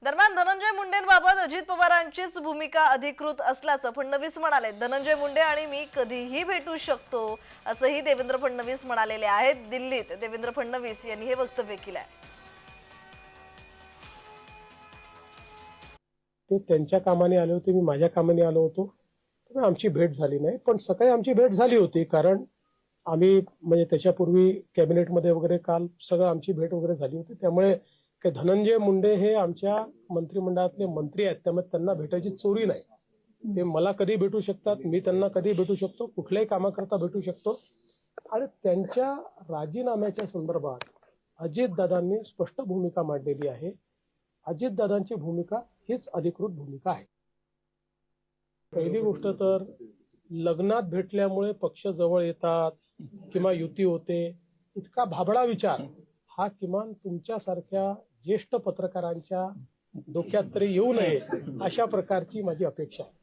दरम्यान धनंजय मुंडेंबाबत अजित पवारांचीच भूमिका अधिकृत असल्याचं फडणवीस म्हणाले। धनंजय मुंडे आणि मी कधीही भेटू शकतो असंही देवेंद्र फडणवीस म्हणालेले आहेत। दिल्लीत देवेंद्र फडणवीस यांनी हे वक्तव्य केलं आहे। ते त्यांच्या कामाने आले होते, मी माझ्या कामाने आलो होतो, तर आमची भेट झाली नाही। पण सकाळी आमची भेट झाली होती, कारण आम्ही म्हणजे त्याच्यापूर्वी कॅबिनेटमध्ये वगैरे काल सगळं आमची भेट वगैरे झाली होती। त्यामुळे धनंजय मुंडे हे आमच्या मंत्रिमंडळातले मंत्री आहेत, त्यामुळे त्यांना भेटायची चोरी नाही। ते मला कधी भेटू शकतात, मी त्यांना कधी भेटू शकतो, कुठल्याही कामाकरता भेटू शकतो। आणि त्यांच्या राजीनाम्याच्या संदर्भात अजितदादांनी स्पष्ट भूमिका मांडलेली आहे। अजितदादांची भूमिका हीच अधिकृत भूमिका आहे। पहिली गोष्ट तर लग्नात भेटल्यामुळे पक्ष जवळ येतात किंवा युती होते, इतका भाबडा विचार हा किमान तुमच्यासारख्या ज्येष्ठ पत्रकारांच्या डोक्यात तरी येऊ नये, अशा प्रकारची माझी अपेक्षा आहे।